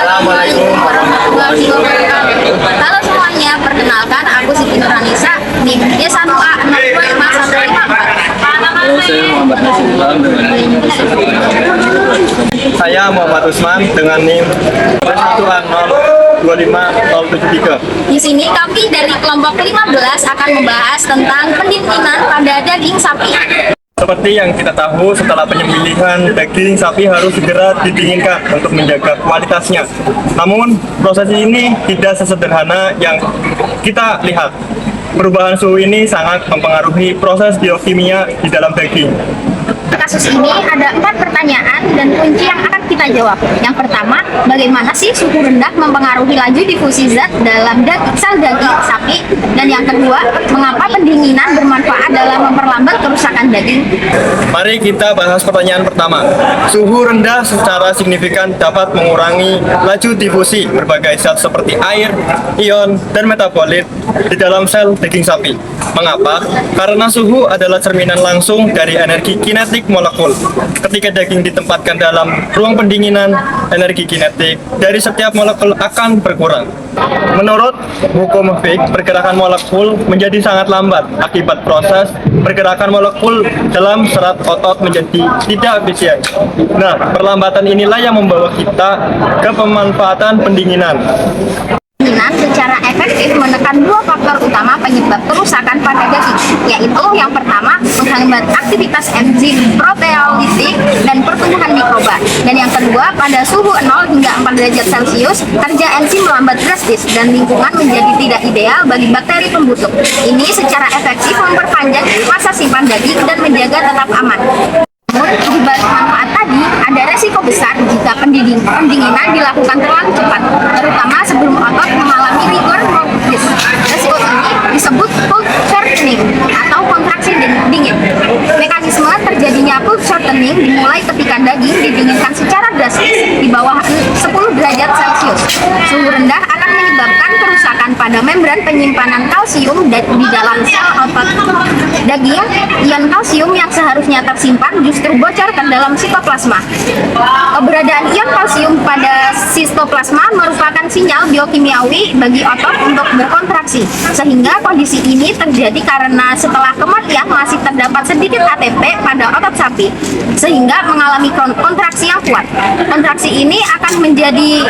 Assalamualaikum warahmatullahi wabarakatuh. Halo semuanya, perkenalkan aku Siti Nurhanisa di D1A 02514. Saya Muhammad Nasrullah dengan NIM. Saya Muhammad Usman dengan NIM 1A02573. Di sini kami dari kelompok 15 akan membahas tentang pendinginan pada daging sapi. Seperti yang kita tahu, setelah penyembelihan, daging sapi harus segera didinginkan untuk menjaga kualitasnya. Namun, proses ini tidak sesederhana yang kita lihat. Perubahan suhu ini sangat mempengaruhi proses biokimia di dalam daging. Kasus ini ada 4 pertanyaan dan kunci yang akan kita jawab. Yang pertama, bagaimana sih suhu rendah mempengaruhi laju difusi zat dalam sel daging sapi? Dan yang kedua, mengapa pendinginan bermanfaat dalam memperlambat kerusakan daging? Mari kita bahas pertanyaan pertama. Suhu rendah secara signifikan dapat mengurangi laju difusi berbagai zat seperti air, ion, dan metabolit di dalam sel daging sapi. Mengapa? Karena suhu adalah cerminan langsung dari energi kinetik molekul. Ketika daging ditempatkan dalam ruang pendinginan, energi kinetik dari setiap molekul akan berkurang. Menurut hukum Fick, pergerakan molekul menjadi sangat lambat akibat proses pergerakan molekul dalam serat otot menjadi tidak efisien. Nah, perlambatan inilah yang membawa kita ke pemanfaatan pendinginan. Pendinginan secara efektif menekan 2 faktor utama penyebab kerusakan pada daging, yaitu yang pertama menghambat aktivitas enzim proteolitik dan pertumbuhan mikroba, dan yang kedua pada suhu 0 hingga 4 derajat Celcius kerja enzim melambat drastis dan lingkungan menjadi tidak ideal bagi bakteri pembusuk. Ini secara efektif memperpanjang masa simpan daging dan menjaga tetap aman. Namun, di balik manfaat tadi, ada resiko besar jika pendinginan dilakukan terlalu cepat, terutama sebelum otot mengalami rigor mortis. Resiko ini disebut cold shortening atau kontraksi dingin. Mekanisme terjadinya cold shortening dimulai ketika daging didinginkan secara drastis di bawah 10 derajat Celcius. Suhu rendah akan menyebabkan kerusakan pada membran penyimpanan kalsium di dalam sel otot daging. Ion kalsium yang seharusnya tersimpan justru bocor ke dalam sitoplasma. Keberadaan ion kalsium pada sitoplasma merupakan sinyal biokimiawi bagi otot untuk berkontraksi, sehingga kondisi ini terjadi karena setelah kematian masih terdapat sedikit ATP pada otot sapi, sehingga mengalami kontraksi yang kuat. Kontraksi ini akan menjadi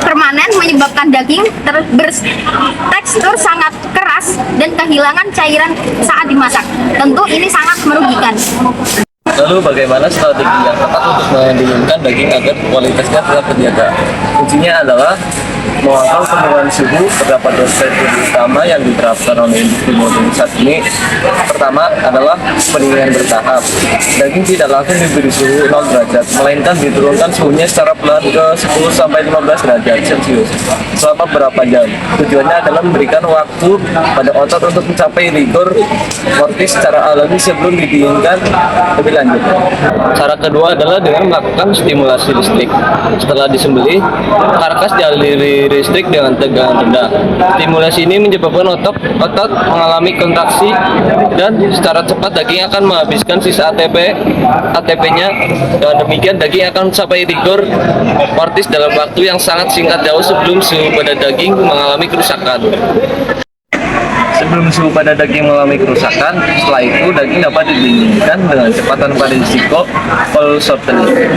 permanen, menyebabkan daging bertekstur sangat keras dan kehilangan cairan saat dimasak. Tentu ini sangat merugikan. Lalu bagaimana strategi yang tepat untuk mendinginkan daging agar kualitasnya tetap terjaga? Kuncinya adalah mengontrol penurunan suhu. Terdapat 2 strategi utama yang diterapkan oleh industri modern saat ini. Pertama adalah pendinginan bertahap. Daging tidak langsung diberi suhu 0 derajat, melainkan diturunkan suhunya secara pelan ke 10-15 derajat Celcius selama beberapa jam. Tujuannya adalah memberikan waktu pada otot untuk mencapai rigor mortis secara alami sebelum didinginkan lebih lanjut. Cara kedua adalah dengan melakukan stimulasi listrik. Setelah disembelih, karkas dialiri listrik dengan tegangan rendah. Stimulasi ini menyebabkan otot mengalami kontraksi dan secara cepat daging akan menghabiskan sisa ATP-nya. Dan demikian daging akan mencapai rigor mortis dalam waktu yang sangat singkat jauh sebelum suhu pada daging mengalami kerusakan. Sebelum suhu pada daging mengalami kerusakan, setelah itu daging dapat didinginkan dengan cepat tanpa risiko cold shortening.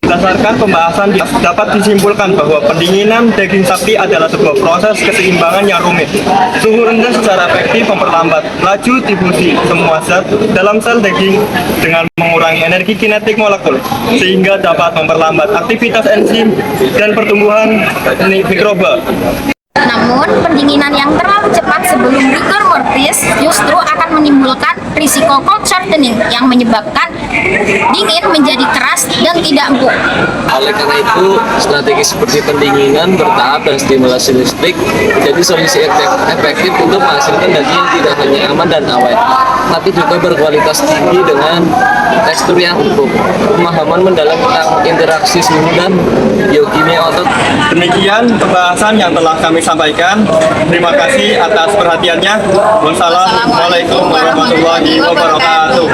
Berdasarkan pembahasan, dapat disimpulkan bahwa pendinginan daging sapi adalah sebuah proses keseimbangan yang rumit. Suhu rendah secara efektif memperlambat laju difusi semua zat dalam sel daging dengan mengurangi energi kinetik molekul, sehingga dapat memperlambat aktivitas enzim dan pertumbuhan mikroba. Namun, pendinginan yang terlalu cepat sebelum rigor mortis justru akan menimbulkan risiko cold shortening yang menyebabkan dingin menjadi keras dan tidak empuk. Oleh karena itu, strategi seperti pendinginan bertahap dan stimulasi listrik menjadi solusi efektif untuk menghasilkan daging yang tidak hanya aman dan awet, tapi juga berkualitas tinggi dengan tekstur yang empuk. Pemahaman mendalam tentang interaksi suhu dan biokimia otot. Demikian pembahasan yang telah kami sampaikan. Terima kasih atas perhatiannya. Wassalamualaikum warahmatullahi wabarakatuh.